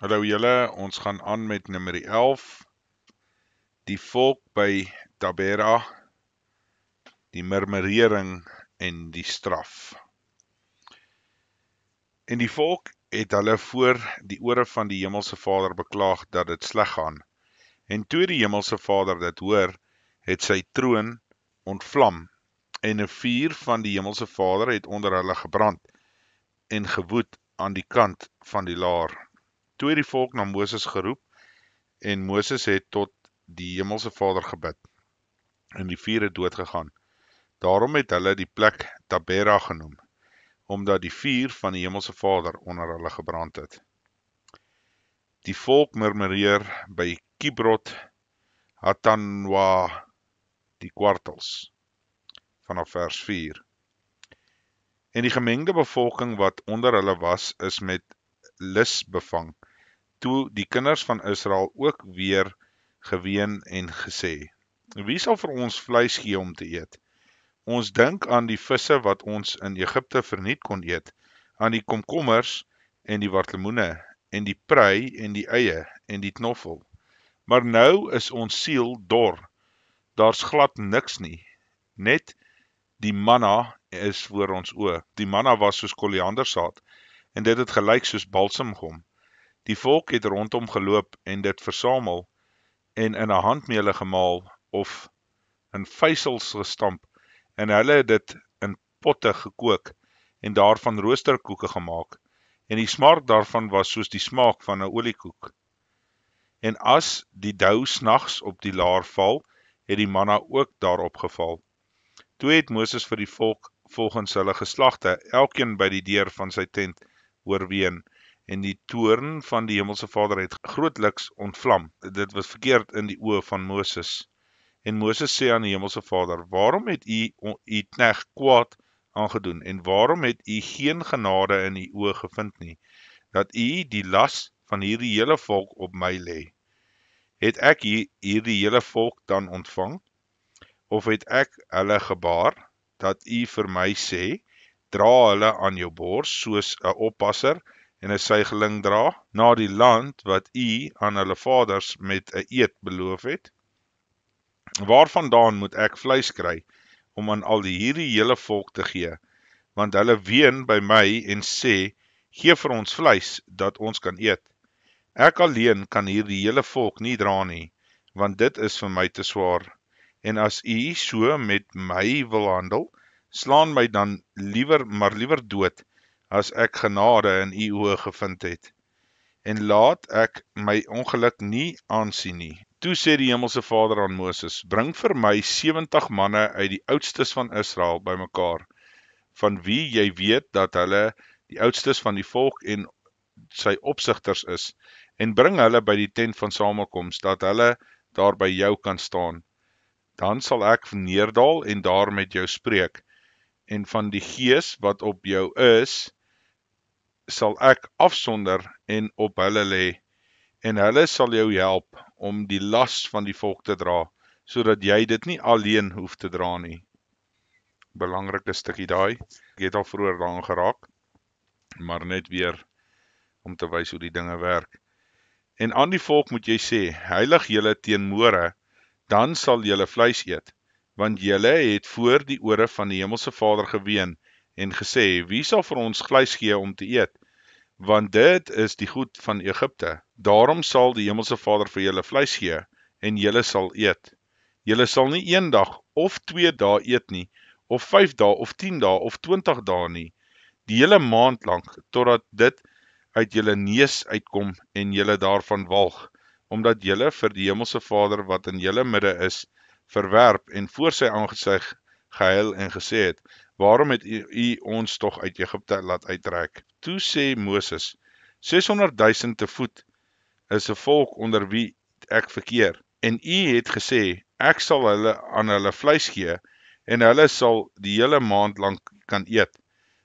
Hallo julle, ons gaan aan met nummer 11, die volk by Tabera, die murmurering en die straf. En die volk het hulle voor die ore van die Hemelse Vader beklaag dat dit sleg gaan. En toe die Hemelse Vader dit hoor, het sy troon ontvlam, en 'n vuur van die Hemelse Vader het onder hulle gebrand en gewoed aan die kant van die laar. Toe het die volk na Moses geroep, en Moses het tot die Hemelse Vader gebid, en die vuur het doodgegaan. Daarom het hulle die plek Tabera genoem, omdat die vuur van die Hemelse Vader onder hulle gebrand het. Die volk murmureer by Kibrot Hatanwa, die kwartels, vanaf vers 4. En die gemengde bevolking wat onder hulle was, is met lus bevang, toe die kinders van Israel ook weer geween en gesê, wie sal vir ons vleis gee om te eet? Ons dink aan die visse wat ons in Egipte verniet kon eet, aan die komkommers en die wartlemoene, en die prei en die eie en die knoffel. Maar nou is ons siel dor, daar's glad niks nie, net die manna is voor ons oë. Die manna was soos koriandersaad, en dit het gelyk soos balsamgom. Die volk het rondom geloop en dit versamel, en in 'n handmeule gemaal, of in vysels gestamp, en hulle het dit in potte gekook, en daarvan roosterkoeke gemaak, en die smaak daarvan was soos die smaak van 'n oliekoek. En as die dou snags op die laar val, het die manna ook daarop geval. Toe het Moses vir die volk volgens hulle geslagte, elkeen by die deur van sy tent oorween, en die toorn van die Hemelse Vader het grootliks ontvlam. Dit was verkeerd in die oë van Moses. En Moses sê aan die Hemelse Vader, waarom het u knegt kwaad aangedoen, en waarom het u geen genade in u oë gevind nie, dat u die las van hierdie hele volk op my lê? Het ek hierdie hele volk dan ontvang, of het ek hulle gebaar, dat u vir my sê, dra hulle aan jou bors, soos 'n oppasser en 'n suigeling dra, na die land wat u aan hulle vaders met 'n eed beloof het? Waarvandaan moet ek vleis kry, om aan al hierdie hele volk te gee, want hulle ween by my en sê, gee vir ons vleis, dat ons kan eet. Ek alleen kan hierdie hele volk nie dra nie, want dit is vir my te swaar. En as u so met my wil handel, slaan my dan liewer dood, as ek genade in u oë gevind het. En laat ek my ongeluk nie aansien nie. Toe sê die Hemelse Vader aan Moses, bring vir my 70 manne uit die oudstes van Israel bymekaar, van wie jy weet dat hulle die oudstes van die volk en sy opsigters is, en bring hulle by die tent van samekoms, dat hulle daar by jou kan staan. Dan sal ek neerdal en daar met jou spreek, en van die gees wat op jou is, sal ek afsonder en op hulle lê, en hulle sal jou help om die las van die volk te dra, sodat jy dit nie alleen hoef te dra nie. Belangrike stukkie daai, ek het al vroeër daaraan geraak, maar net weer om te wys hoe die dinge werk. En aan die volk moet jy sê, heilig julle teen môre, dan sal julle vleis eet, want julle het voor die ore van die Hemelse Vader geween, en gesê, wie sal vir ons vleis gee om te eet? Want dit is die goed van Egipte. Daarom sal die Hemelse Vader vir julle vleis gee, en julle sal eet. Julle sal nie 1 dag of 2 dae eet nie, of 5 dae, of 10 dae, of 20 dae nie, die hele maand lank, totdat dit uit julle neus uitkom, en julle daarvan walg, omdat julle vir die Hemelse Vader wat in julle midde is, verwerp en voor sy aangesig gehuil en gesê het, waarom het u ons tog uit Egipte laat uittrek? Toe sê Moses, 600.000 te voet is 'n volk onder wie ek verkeer, en u het gesê, ek sal hulle aan hulle vleis gee, en hulle sal die hele maand lank kan eet.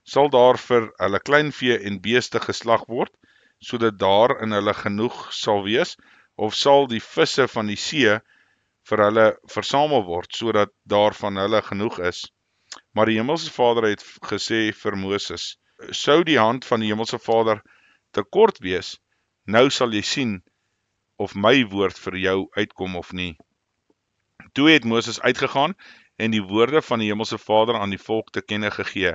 Sal daar vir hulle kleinvee en beeste geslag word, sodat daar in hulle genoeg sal wees, of sal die visse van die see vir hulle versamel word, sodat daar van hulle genoeg is? Maar die Hemelse Vader het gesê vir Moses, sou die hand van die Hemelse Vader te kort wees, nou sal jy sien of my woord vir jou uitkom of nie. Toe het Moses uitgegaan en die woorde van die Hemelse Vader aan die volk te kenne gegee,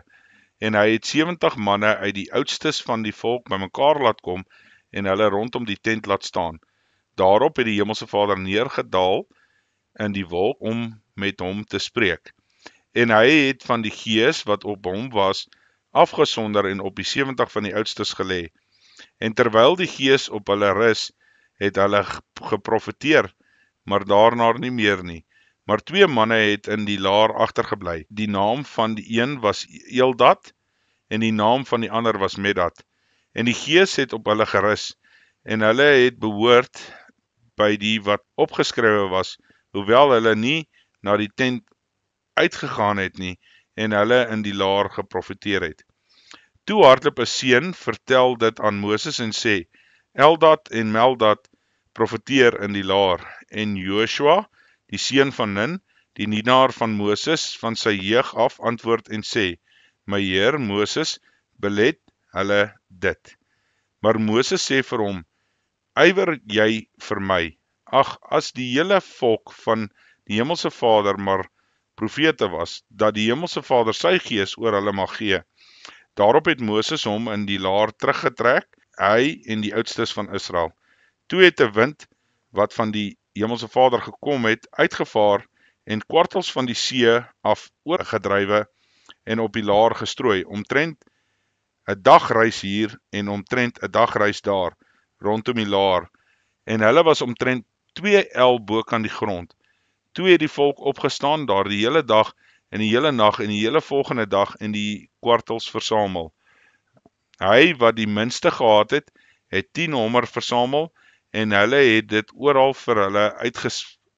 en hy het 70 manne uit die oudstes van die volk bymekaar laat kom en hulle rondom die tent laat staan. Daarop het die Hemelse Vader neergedaal in die wolk om met hom te spreek. En hy het van die gees wat op hom was, afgesonder en op die 70 van die oudstes gelê. En terwyl die gees op hulle rus, het hulle geprofeteer, maar daarna nie meer nie. Maar 2 manne het in die laar agtergebly. Die naam van die een was Eldad, en die naam van die ander was Medad. En die gees het op hulle gerus, en hulle het behoort by die wat opgeskrywe was, hoewel hulle nie na die tent uitgegaan het nie, en hulle in die laar geprofeteer het. Toe hardloop 'n seun vertel dit aan Moses en sê, Eldad en Meldad profeteer in die laar, en Joshua, die seun van Nun, die dienaar van Moses, van sy jeug af antwoord en sê, my heer Moses, belet hulle dit. Maar Moses sê vir hom, ywer jy vir my, ag, as die hele volk van die Hemelse Vader maar profete was, dat die Hemelse Vader sy gees oor hulle mag gee. Daarop het Moses hom in die laar teruggetrek, hy en die oudstes van Israel. Toe het 'n wind, wat van die Hemelse Vader gekom het, uitgevaar en kwartels van die see af oorgedrywe en op die laar gestrooi, omtrent 'n dagreis hier en omtrent 'n dagreis daar, rondom die laar, en hulle was omtrent 2 el bokant die grond. Toe het die volk opgestaan daar die hele dag en die hele nag en die hele volgende dag en die kwartels versamel. Hy wat die minste gehad het, het 10 homer versamel, en hulle het dit oral vir hulle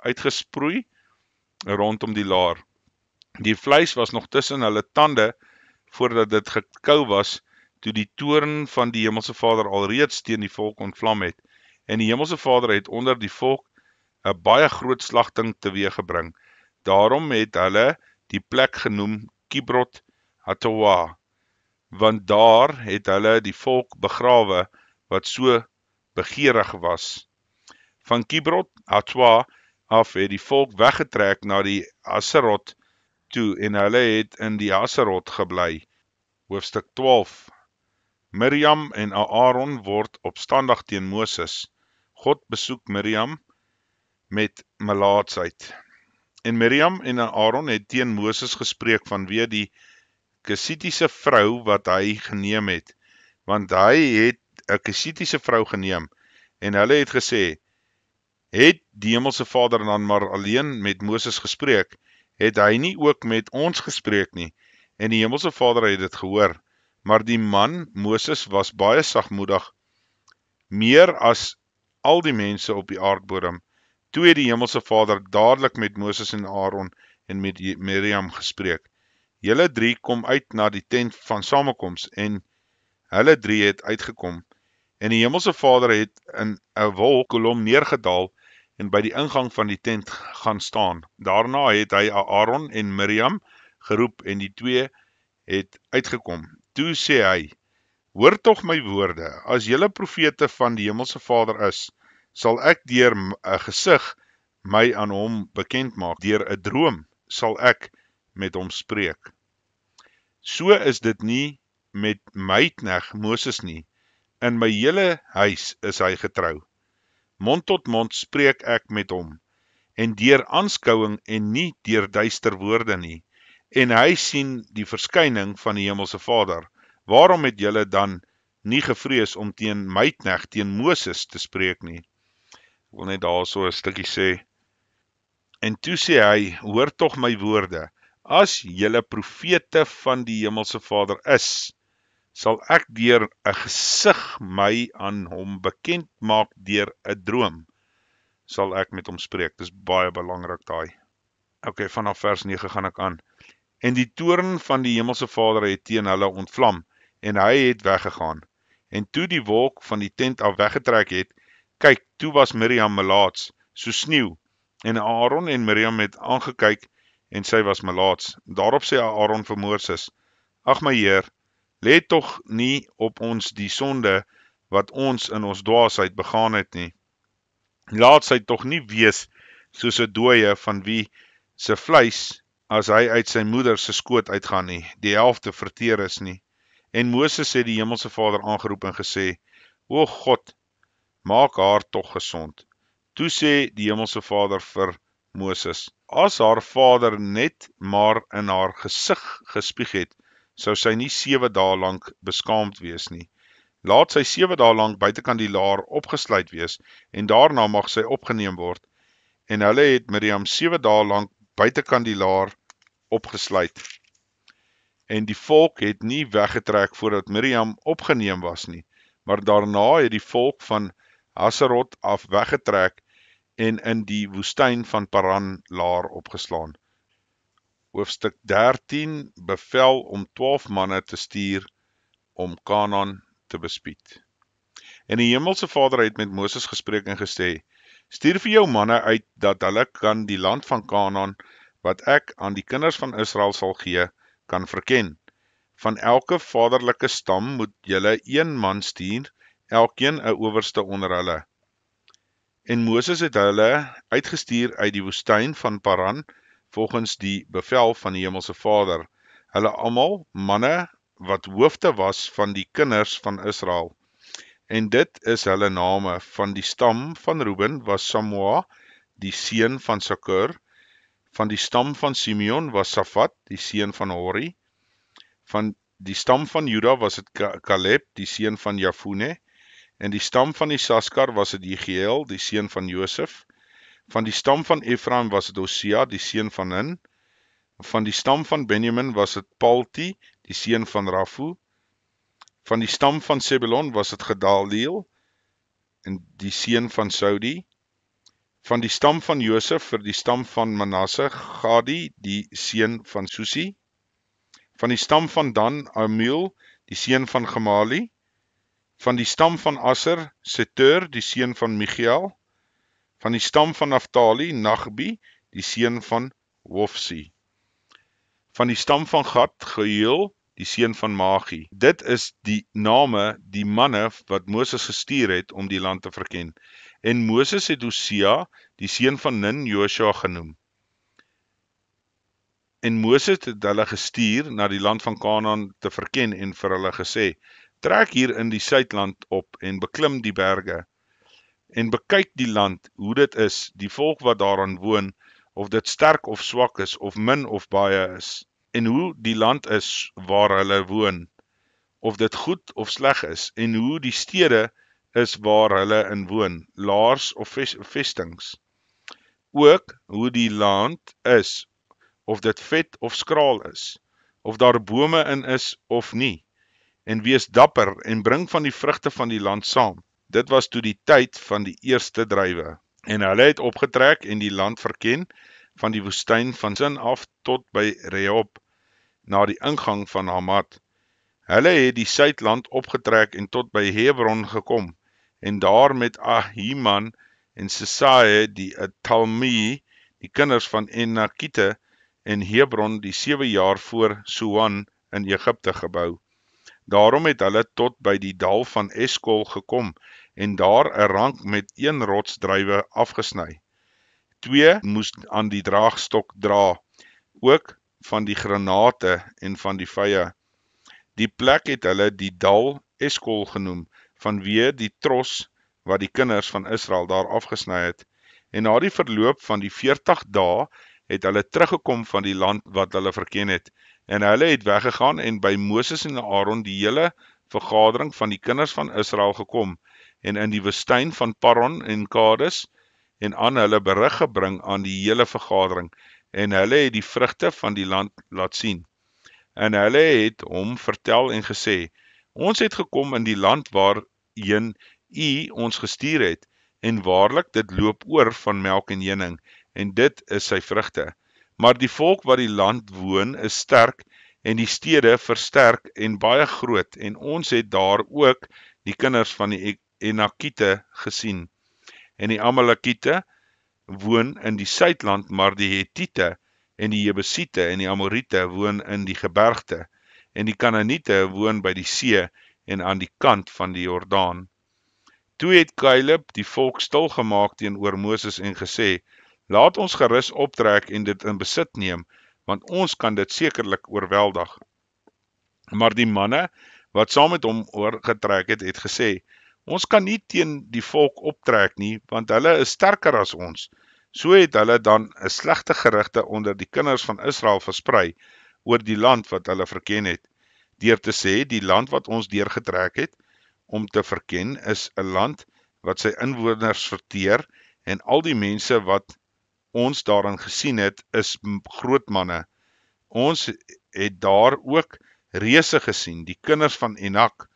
uitgesproei rondom die laar. Die vleis was nog tussen hulle tande, voordat dit gekou was, toe die toorn van die Hemelse Vader alreeds teen die volk ontvlam het, en die Hemelse Vader het onder die volk 'n baie groot slagting teweeggebring. Daarom het hulle die plek genoem Kibrot Hatawa, want daar het hulle die volk begrawe wat so begeerig was. Van Kibrot Hatawa af het die volk weggetrek na die Haserot toe, en hulle het in die Haserot gebly. Hoofstuk 12. Miriam en Aaron word opstandig teen Moses. God besoek Miriam met melaatsheid. En Miriam en Aaron het teen Moses gespreek vanweë die Kesitiese vrou wat hy geneem het, want hy het 'n Kesitiese vrou geneem, en hulle het gesê, het die Hemelse Vader dan maar alleen met Moses gespreek, het hy nie ook met ons gespreek nie, en die Hemelse Vader het dit gehoor, maar die man, Moses, was baie sagmoedig, meer as al die mense op die aardbodem. Toe het die Hemelse Vader dadelik met Moses en Aaron en met Miriam gespreek. Julle 3 kom uit na die tent van samekoms, en hulle 3 het uitgekom, en die Hemelse Vader het in 'n wolkkolom neergedaal, en by die ingang van die tent gaan staan. Daarna het hy Aaron en Miriam geroep, en die 2 het uitgekom. Toe sê hy, hoor tog my woorde, as julle profete van die Hemelse Vader is, sal ek deur 'n gesig my aan hom bekend maak, deur 'n droom sal ek met hom spreek. So is dit nie met my knegt Moses nie, in my hele huis is hy getrou. Mond tot mond spreek ek met hom, en deur aanskouing en nie deur duister woorde nie, en hy sien die verskyning van die Hemelse Vader. Waarom het julle dan nie gevrees om teen my knegt, teen Moses te spreek nie? Ek wil net daar so 'n stukkie sê. En toe sê hy, hoor tog my woorde, as julle profete van die Hemelse Vader is, sal ek deur 'n gesig my aan hom bekend maak deur 'n droom, sal ek met hom spreek. Dis baie belangrik daai. Okay, vanaf vers 9 gaan ek aan. En die toorn van die Hemelse Vader het teen hulle ontvlam, en hy het weggegaan. En toe die wolk van die tent af weggetrek het, kyk, toe was Miriam melaats, so sneeu, en Aaron en Miriam het aangekyk, en sy was melaats. Daarop sê Aaron vir Moses, ag my heer, let tog nie op ons die sonde wat ons in ons dwaasheid begaan het nie. Laat sy tog nie wees soos 'n dooie van wie se vleis, as hy uit sy moeder se skoot uitgaan nie, die helfte verteer is nie. En Moses het die Hemelse Vader aangeroep en gesê, O God, maak haar tog gesond. Toe sê die Hemelse Vader vir Moses, as haar vader net maar in haar gesig gespieg het, sou sy nie 7 dae lank beskaamd wees nie. Laat sy 7 dae lank buitekant die laar opgesluit wees, en daarna mag sy opgeneem word. En hulle het Miriam 7 dae lank buitekant die laar opgesluit. En die volk het nie weggetrek voordat Miriam opgeneem was nie, maar daarna het die volk van Haserot af weggetrek en in die woestyn van Paran laar opgeslaan. Hoofstuk 13, bevel om 12 manne te stuur om Kanaan te bespied. En die Hemelse Vader het met Moses gespreek en gesê, stuur vir jou manne uit, dat hulle kan die land van Kanaan, wat ek aan die kinders van Israel sal gee, kan verken. Van elke vaderlike stam moet julle 1 man stuur, elkeen 'n owerste onder hulle. En Moses het hulle uitgestuur uit die woestyn van Paran, volgens die bevel van die Hemelse Vader. Hulle almal manne wat hoofde was van die kinders van Israel. En dit is hulle name. Van die stam van Reuben was Samua, die seun van Sakur. Van die stam van Simeon was Safat, die seun van Hori. Van die stam van Juda was het Caleb, die seun van Jafune. En die stam van Isaskar was het Jegiel, die seun van Josef. Van die stam van Ephraim was het Hosea, die seun van Nun. Van die stam van Benjamin was het Palti, die seun van Rafu. Van die stam van Zebulon was het Gedaliel, en die seun van Saudi. Van die stam van Josef vir die stam van Manasse, Gadi, die seun van Susi. Van die stam van Dan, Amiel, die seun van Gemali. Van die stam van Asser, Setur, die seun van Michiel. Van die stam van Naftali, Nagbi, die seun van Wofsi. Van die stam van Gad, Geuel, die seun van Magi. Dit is die name, die manne wat Moses gestuur het om die land te verken. En Moses het Hosea, die seun van Nun, Joshua genoem. En Moses het hulle gestuur na die land van Kanaan te verken en vir hulle gesê, trek hier in die suidland op en beklim die berge. En bekyk die land, hoe dit is, die volk wat daaraan woon, of dit sterk of swak is, of min of baie is, en hoe die land is waar hulle woon, of dit goed of sleg is, en hoe die stede is waar hulle in woon, laars of vestings. Ook hoe die land is, of dit vet of skraal is, of daar bome in is of nie, en wees dapper en bring van die vrugte van die land saam. Dit was toe die tyd van die eerste druiwe. En hulle het opgetrek en die land verken, van die woestyn van Sin af tot by Rehob, na die ingang van Hamad. Hulle het die suidland opgetrek en tot by Hebron gekom, en daar met Ahiman en Sesae die Talmi, die kinders van Enakite, en Hebron die 7 jaar voor Soan in Egipte gebou. Daarom het hulle tot by die dal van Eskol gekom, en daar 'n rank met 1 rotsdruiwe afgesny. 2 moes aan die draagstok dra, ook van die granate en van die vye. Die plek het hulle die dal Eskol genoem, vanweë die tros wat die kinders van Israel daar afgesny het. En na die verloop van die 40 dae het hulle teruggekom van die land wat hulle verken het. En hulle het weggegaan en by Moses en Aaron die hele vergadering van die kinders van Israel gekom, en in die woestyn van Paran en Kades, en aan hulle berig gebring aan die hele vergadering, en hulle het die vrugte van die land laat sien. En hulle het hom vertel en gesê, ons het gekom in die land waarheen U ons gestuur het, en waarlik dit loop oor van melk en honing, en dit is sy vrugte. Maar die volk wat die land woon is sterk, en die stede versterk en baie groot, en ons het daar ook die kinders van die Enakite gesien. En die Amalekite woon in die suidland, maar die Hethiete en die Jebusiete en die Amorite woon in die gebergte, en die Kanaaniete woon by die see en aan die kant van die Jordaan. Toe het Caleb die volk stilgemaak teenoor Moses en gesê, laat ons gerus optrek en dit in besit neem, want ons kan dit sekerlik oorweldig. Maar die manne wat saam met hom oorgetrek het, het gesê, ons kan nie teen die volk optrek nie, want hulle is sterker as ons. So het hulle dan 'n slegte gerugte onder die kinders van Israel versprei oor die land wat hulle verken het, deur te sê, die land wat ons deurgetrek het, om te verken, is 'n land wat sy inwoners verteer, en al die mense wat ons daarin gesien het, is groot manne. Ons het daar ook reëse gesien, die kinders van Enak,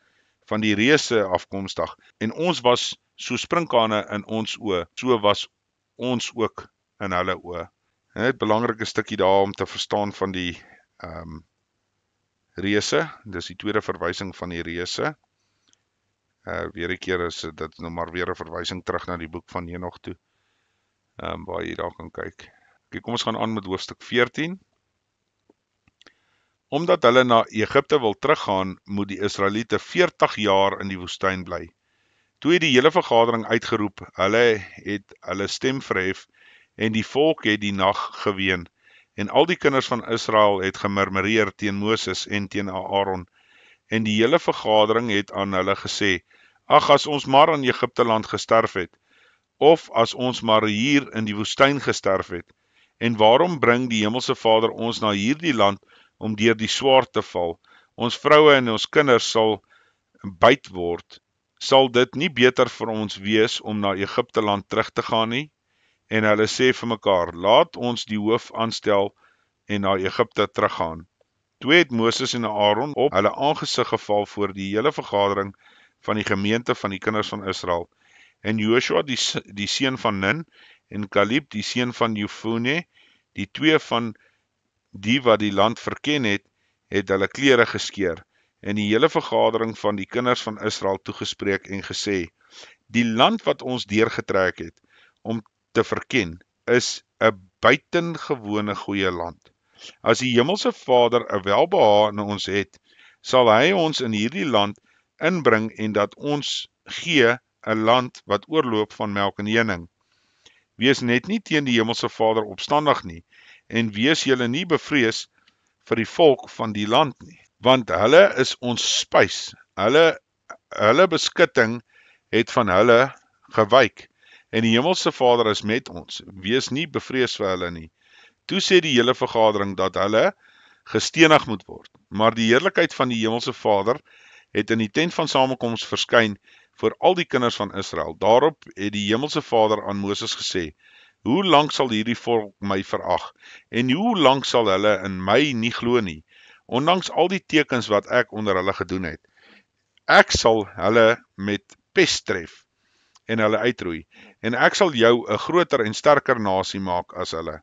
van die reëse afkomstig, en ons was so sprinkane in ons oë, so was ons ook in hulle oë. Net 'n belangrike stukkie daar om te verstaan van die reëse, dis die tweede verwysing van die reëse. Weer 'n keer is dit nou maar weer 'n verwysing terug na die boek van Henog toe, waar jy daar kan kyk. Kom ons gaan aan met hoofstuk 14. Omdat hulle na Egipte wil teruggaan, moet die Israeliete 40 jaar in die woestyn bly. Toe het die hele vergadering uitgeroep, hulle het hulle stem verhef, en die volk het die nag geween, en al die kinders van Israel het gemurmureer teen Moses en teen Aaron, en die hele vergadering het aan hulle gesê, ag, as ons maar in Egipte land gesterf het, of as ons maar hier in die woestyn gesterf het, en waarom bring die Hemelse Vader ons na hierdie land, om deur die swaard te val, ons vroue en ons kinders sal byt word, sal dit nie beter vir ons wees om na Egipte land terug te gaan nie? En hulle sê vir mekaar, laat ons die hoof aanstel en na Egipte teruggaan. Toe het Moses en Aaron op hulle aangesig geval voor die hele vergadering van die gemeente van die kinders van Israel. En Joshua die seun van Nun en Caleb die seun van Jefune, die twee van die wat die land verken het, het hulle klere geskeur, en die hele vergadering van die kinders van Israel toegespreek en gesê, die land wat ons deurgetrek het, om te verken, is 'n buitengewone goeie land. As die Hemelse Vader 'n welbehae in ons het, sal hy ons in hierdie land inbring en dat ons gee 'n land wat oorloop van melk en honing. Wees net nie teen die Hemelse Vader opstandig nie, en wees julle nie bevrees vir die volk van die land nie, want hulle is ons spys, hulle beskutting het van hulle gewyk, en die Hemelse Vader is met ons, wees nie bevrees vir hulle nie. Toe sê die hele vergadering dat hulle gestenig moet word, maar die heerlikheid van die Hemelse Vader het in die tent van samekoms verskyn vir al die kinders van Israel. Daarop het die Hemelse Vader aan Moses gesê, hoe lank sal hierdie volk my verag, en hoe lank sal hulle in my nie glo nie, ondanks al die tekens wat ek onder hulle gedoen het. Ek sal hulle met pes tref, en hulle uitroei, en ek sal jou 'n groter en sterker nasie maak as hulle.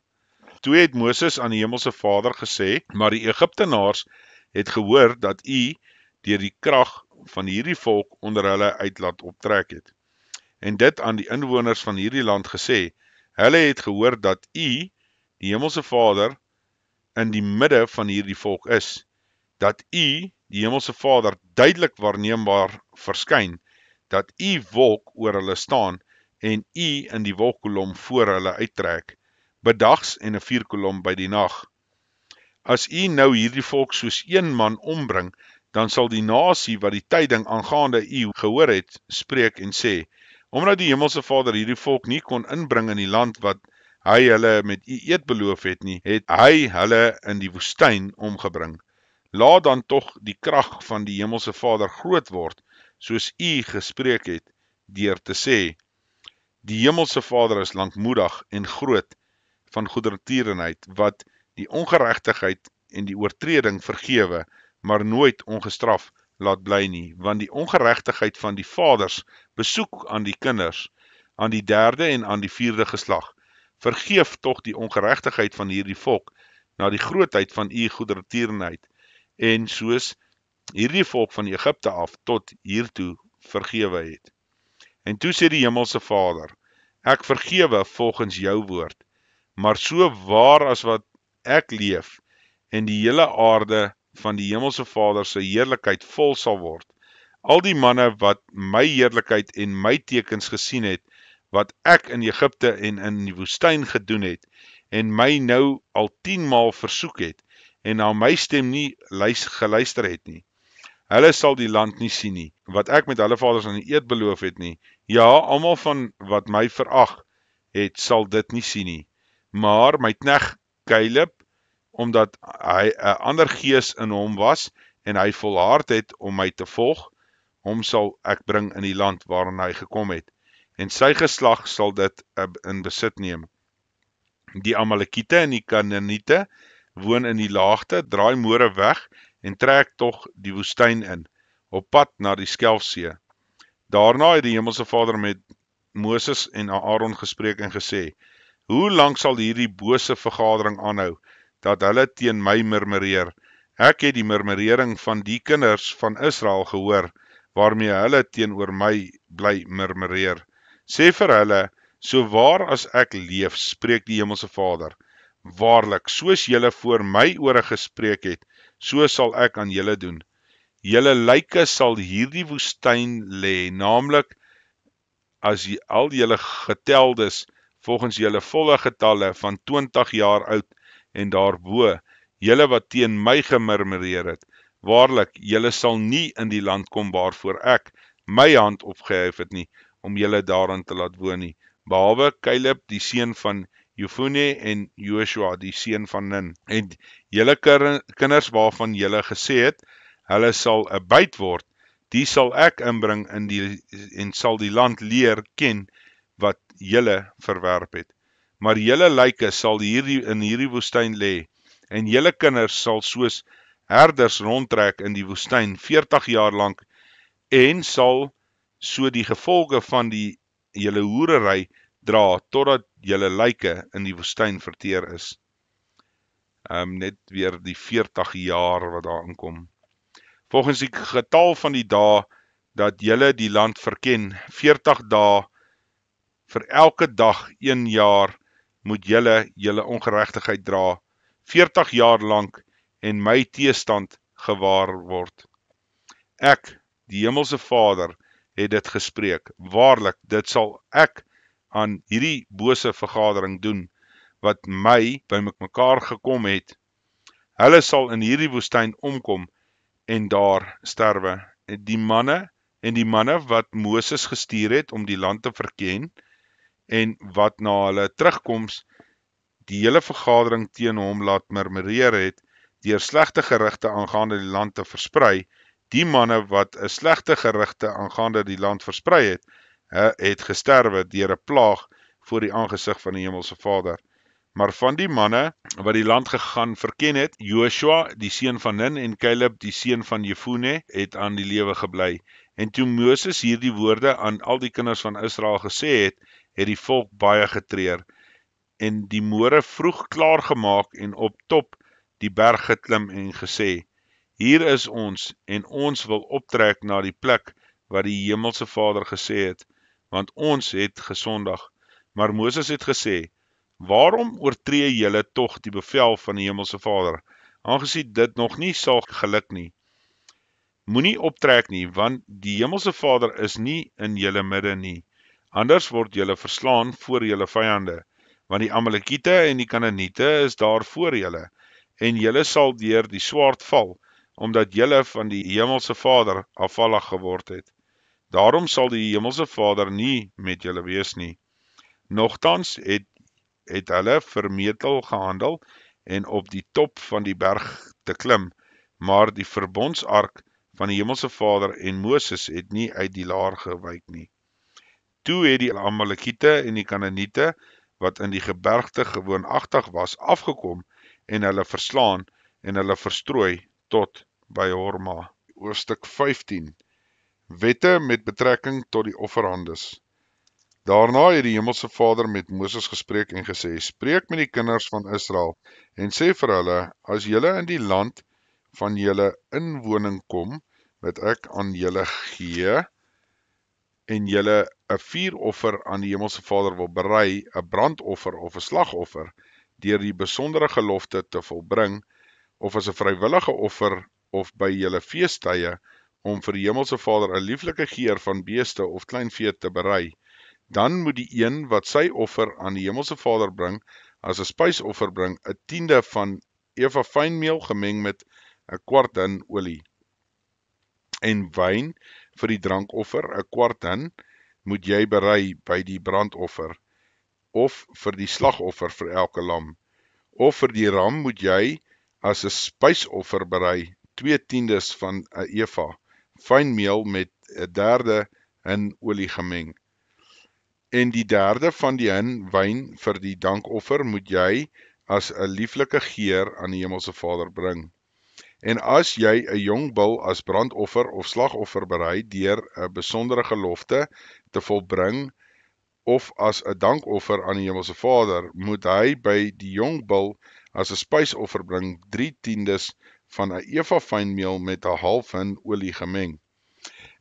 Toe het Moses aan die Hemelse Vader gesê, maar die Egiptenaars het gehoor dat u deur die krag van hierdie volk onder hulle uit laat optrek het, en dit aan die inwoners van hierdie land gesê, hulle het gehoor dat u, die Hemelse Vader, in die midde van hierdie volk is, dat u, die Hemelse Vader, duidelik waarneembaar verskyn, dat u wolk oor hulle staan, en u in die wolkkolom voor hulle uittrek, bedags en 'n vuurkolom by die nag. As u nou hierdie volk soos een man ombring, dan sal die nasie wat die tyding aangaande u gehoor het, spreek en sê, omdat die Hemelse Vader hierdie volk nie kon inbring in die land wat hy hulle met u eed beloof het nie, het hy hulle in die woestyn omgebring. Laat dan tog die krag van die Hemelse Vader groot word, soos u gespreek het, deur te sê, die Hemelse Vader is lankmoedig en groot van goedertierenheid, wat die ongeregtigheid en die oortreding vergewe, maar nooit ongestraf laat bly nie, want die ongeregtigheid van die vaders besoek aan die kinders, aan die 3de en aan die 4de geslag. Vergeef tog die ongeregtigheid van hierdie volk, na die grootheid van u goedertierenheid, en soos hierdie volk van Egipte af tot hiertoe vergewe het. En toe sê die Hemelse Vader, ek vergewe volgens jou woord, maar so waar as wat ek leef, en die hele aarde van die Hemelse Vader se heerlikheid vol sal word, al die manne wat my heerlikheid en my tekens gesien het, wat ek in Egipte en in die woestyn gedoen het, en my nou al 10 maal versoek het, en na my stem nie geluister het nie. Hulle sal die land nie sien nie, wat ek met hulle vaders aan die eed beloof het nie. Ja, almal van wat my verag het, sal dit nie sien nie. Maar my knegt Caleb, omdat hy 'n ander gees in hom was, en hy volhard het om my te volg, hom sal ek bring in die land waarin hy gekom het, en sy geslag sal dit in besit neem. Die Amalekiete en die Kanaaniete woon in die laagte, draai môre weg, en trek tog die woestyn in, op pad na die Skelfsee. Daarna het die Hemelse Vader met Moses en Aaron gespreek en gesê, hoe lank sal hierdie bose vergadering aanhou, dat hulle teen my murmureer? Ek het die murmurering van die kinders van Israel gehoor, waarmee hulle teenoor my bly murmureer. Sê vir hulle, so waar as ek leef, spreek die Hemelse Vader, waarlik, soos julle voor my ore gespreek het, so sal ek aan julle doen. Julle lyke sal hierdie woestyn lê, naamlik as al julle geteldes volgens julle volle getalle van 20 jaar oud en daarbo, julle wat teen my gemurmureer het, waarlik, julle sal nie in die land kom waarvoor ek my hand opgehef het nie, om julle daarin te laat woon nie, behalwe Caleb die seun van Jefune en Joshua die seun van Nun, en julle kinders waarvan julle gesê het, hulle sal 'n byt word, die sal ek inbring en sal die land leer ken wat julle verwerp het. Maar julle lyke sal in hierdie woestyn lê, en julle kinders sal soos herders rondtrek in die woestyn 40 jaar lank, en sal so die gevolge van julle hoerery dra, totdat julle lyke in die woestyn verteer is. Net weer die 40 jaar wat daar inkom. Volgens die getal van die dae, dat julle die land verken, 40 dae, vir elke dag 1 jaar, moet julle ongeregtigheid dra, 40 jaar lank, en my teestand gewaar word. Ek, die Hemelse Vader, het dit gespreek, waarlik, dit sal ek aan hierdie bose vergadering doen, wat my by mekaar gekom het. Hulle sal in hierdie woestyn omkom, en daar sterwe. Die manne wat Moses gestuur het om die land te verken, en wat na hulle terugkoms, die hele vergadering teen hom laat murmureer het, deur slegte gerugte aangaande die land te versprei, die manne wat 'n slegte gerugte aangaande die land versprei het gesterwe deur 'n plaag voor die aangesig van die Hemelse Vader. Maar van die manne wat die land gegaan verken het, Joshua, die seun van Nun, en Caleb, die seun van Jefune, het aan die lewe gebly. En toe Moses hierdie woorde aan al die kinders van Israel gesê het, het die volk baie getreur, en die môre vroeg klaar gemaak, en op top die berg geklim en gesê, hier is ons, en ons wil optrek na die plek wat die Hemelse Vader gesê het, want ons het gesondig. Maar Moses het gesê, waarom oortree julle tog die bevel van die Hemelse Vader, aangesien dit nog nie sal geluk nie? Moenie optrek nie, want die Hemelse Vader is nie in julle midde nie, anders word julle verslaan voor julle vyande, want die Amalekiete en die Kanaaniete is daar voor julle, en julle sal deur die swaard val, omdat julle van die Hemelse Vader afvallig geword het. Daarom sal die Hemelse Vader nie met julle wees nie. Nogtans het hulle vermetel gehandel en op die top van die berg te klim, maar die verbondsark van die Hemelse Vader en Moses het nie uit die laar gewyk nie. Toe het die Amalekiete en die Kanaaniete, wat in die gebergte gewoonagtig was, afgekom en hulle verslaan en hulle verstrooi tot by Horma. Hoofstuk 15. Wette met betrekking tot die offerandes. Daarna het die Hemelse Vader met Moses gespreek en gesê, spreek met die kinders van Israel en sê vir hulle, as julle in die land van julle inwoning kom, wat ek aan julle gee, en julle 'n vuuroffer aan die Hemelse Vader wil berei, 'n brandoffer of 'n slagoffer, deur die besondere gelofte te volbring, of as 'n vrywillige offer, of by julle feestydde, om vir die Hemelse Vader 'n lieflike geur van beeste of kleinvee te berei, dan moet die een wat sy offer aan die Hemelse Vader bring, as 'n spysoffer bring, 'n tiende van eva fynmeel gemeng met 'n kwart hin olie. En wyn vir die drankoffer, 'n kwart hin, moet jy berei by die brandoffer, of vir die slagoffer vir elke lam. Of vir die ram moet jy as 'n spysoffer berei, 2/10 van 'n eva fynmeel met 'n derde hin olie gemeng. En die derde van die hin wyn vir die dankoffer moet jy as 'n lieflike geur aan die Hemelse Vader bring. En as jy 'n jong bul as brandoffer of slagoffer berei deur 'n besondere gelofte te volbring, of as 'n dankoffer aan die Hemelse Vader, moet hy by die jong bul as 'n spysoffer bring 3/10 van 'n eva fynmeel met 'n half hin olie gemeng.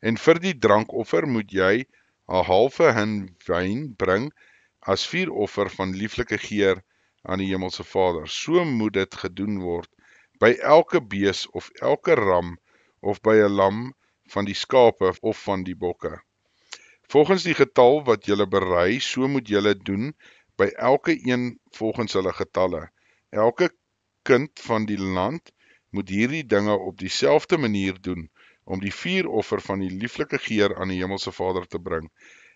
En vir die drankoffer moet jy 'n halwe hin wyn bring as vuuroffer van lieflike geur aan die Hemelse Vader. So moet dit gedoen word by elke bees of elke ram of by 'n lam van die skape of van die bokke. Volgens die getal wat julle berei, so moet julle doen by elke een volgens hulle getalle. Elke kind van die land moet hierdie dinge op dieselfde manier doen, om die vuuroffer van die lieflike geur aan die Hemelse Vader te bring.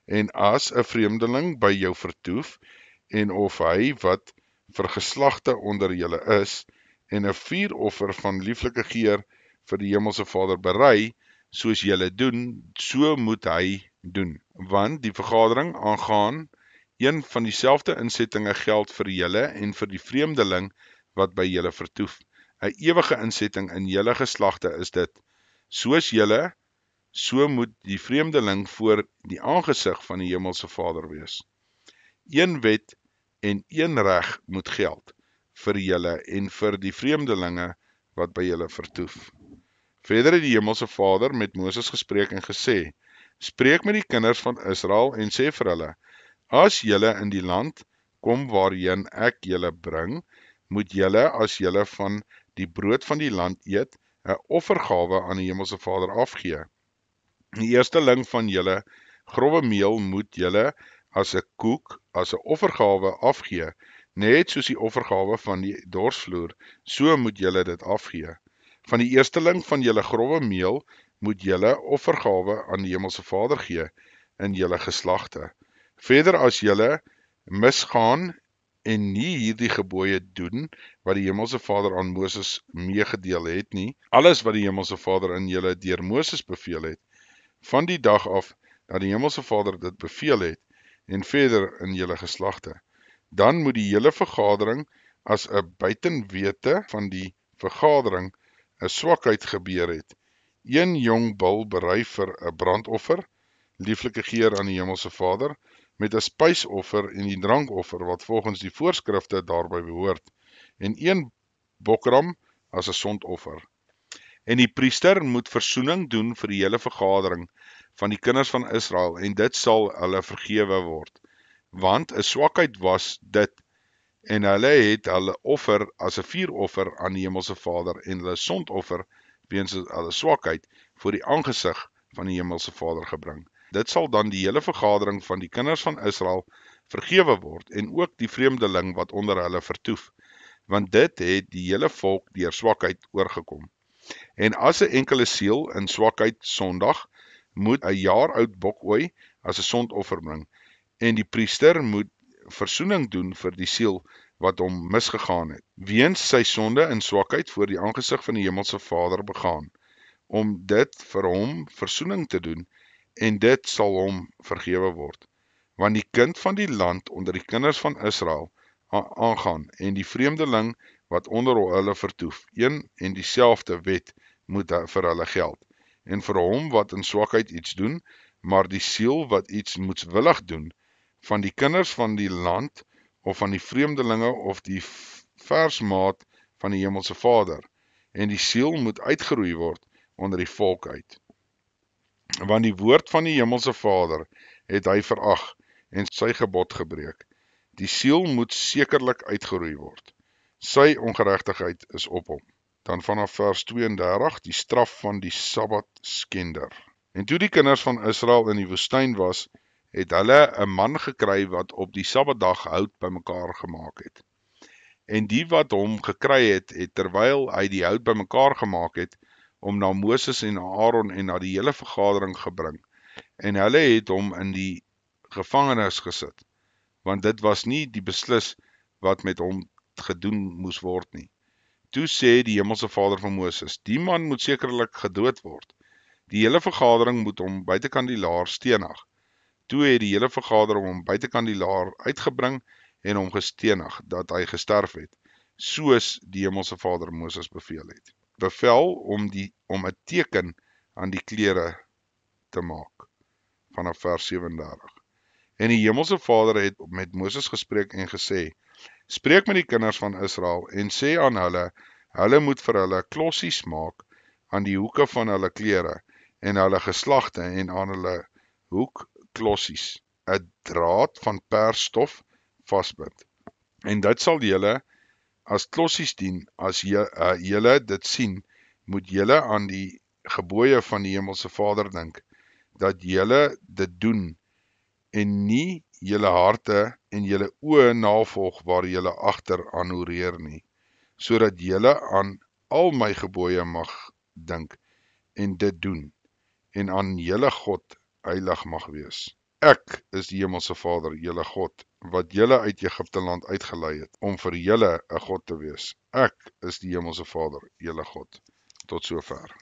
En as 'n vreemdeling by jou vertoef, en of hy wat vergeslagte onder julle is, en 'n vuuroffer van lieflike geur vir die Hemelse Vader berei, soos julle doen, so moet hy doen. Want die vergadering aangaan een van dieselfde insettinge geld vir julle en vir die vreemdeling wat by julle vertoef. 'n Ewige insetting in julle geslagte is dit. Soos julle, so moet die vreemdeling voor die aangesig van die Hemelse Vader wees. Een wet en een reg moet geld vir julle en vir die vreemdelinge wat by julle vertoef. Verder het die Hemelse Vader met Moses gespreek en gesê, spreek met die kinders van Israel en sê vir hulle, as julle in die land kom waarheen ek julle bring, moet julle as julle van die brood van die land eet, 'n offergawe aan die Hemelse Vader afgee. Die eersteling van julle grove meel moet julle as 'n koek, as 'n offergawe afgee, net soos die offergawe van die dorsvloer, so moet julle dit afgee. Van die eersteling van julle grove meel moet julle offergawe aan die Hemelse Vader gee in julle geslagte. Verder as julle misgaan en nie hierdie gebooie doen wat die Hemelse Vader aan Moses meegedeel het nie, alles wat die Hemelse Vader in julle deur Moses beveel het, van die dag af dat die Hemelse Vader dit beveel het, en verder in julle geslagte, dan moet die hele vergadering as 'n buitenwete van die vergadering 'n swakheid gebeur het, een jong bul berei vir 'n brandoffer, lieflike geur aan die Hemelse Vader, met 'n spysoffer en die drankoffer wat volgens die voorskrifte daarby behoort, en een bokram as 'n sondoffer. En die priester moet versoening doen vir die hele vergadering van die kinders van Israel, en dit sal hulle vergewe word. Want 'n swakheid was dit, en hulle het hulle offer as 'n vuuroffer aan die Hemelse Vader, en hulle sondoffer weens hulle swakheid voor die aangesig van die Hemelse Vader gebring. Dit sal dan die hele vergadering van die kinders van Israel vergewe word, en ook die vreemdeling wat onder hulle vertoef, want dit het die hele volk deur swakheid oorgekom. En as 'n enkele siel in swakheid sondag, moet 'n jaar oud bokooi as 'n sondoffer bring, en die priester moet versoening doen vir die siel wat hom misgegaan het, weens sy sonde in swakheid voor die aangesig van die Hemelse Vader begaan, om dit vir hom versoening te doen, en dit sal hom vergewe word. Want die kind van die land onder die kinders van Israel aangaan, en die vreemdeling wat onder hulle vertoef, een en dieselfde wet moet vir hulle geld, en vir hom wat in swakheid iets doen, maar die siel wat iets moetswillig doen, van die kinders van die land, of van die vreemdelinge, of die versmaat van die Hemelse Vader, en die siel moet uitgeroei word onder die volk uit. Want die woord van die Hemelse Vader het hy verag, en sy gebod gebreek. Die siel moet sekerlik uitgeroei word. Sy ongeregtigheid is op hom. Dan vanaf vers 32, die straf van die Sabbatskender. En toe die kinders van Israel in die woestyn was, het hulle 'n man gekry wat op die Sabbatdag hout bymekaar gemaak het. En die wat hom gekry het, terwyl hy die hout bymekaar gemaak het, om na Moses en Aaron en na die hele vergadering gebring. En hulle het hom in die gevangenis gesit, want dit was nie die beslis wat met hom gedoen moes word nie. Toe sê die Hemelse Vader van Moses, die man moet sekerlik gedood word. Die hele vergadering moet hom buitekant die laar stenig. Toe het die hele vergadering hom buitekant die laar uitgebring en hom gestenig, dat hy gesterf het, soos die Hemelse Vader Moses beveel het. Bevel om 'n teken aan die klere te maak, vanaf vers 37. En die Hemelse Vader het met Moses gespreek en gesê, spreek met die kinders van Israel en sê aan hulle moet vir hulle klossies maak aan die hoeke van hulle klere en hulle geslagte en aan hulle hoekklossies 'n draad van persstof vasbind. En dit sal julle as klossies dien, as julle dit sien, moet julle aan die gebooie van die Hemelse Vader dink, dat julle dit doen en nie julle harte en julle oë navolg waar julle agter aanhoreer nie, sodat julle aan al my gebooie mag dink en dit doen, en aan julle God heilig mag wees. Ek is die Hemelse Vader, julle God, wat julle uit Egipte land uitgelei het, om vir julle 'n God te wees. Ek is die Hemelse Vader, julle God. Tot sover.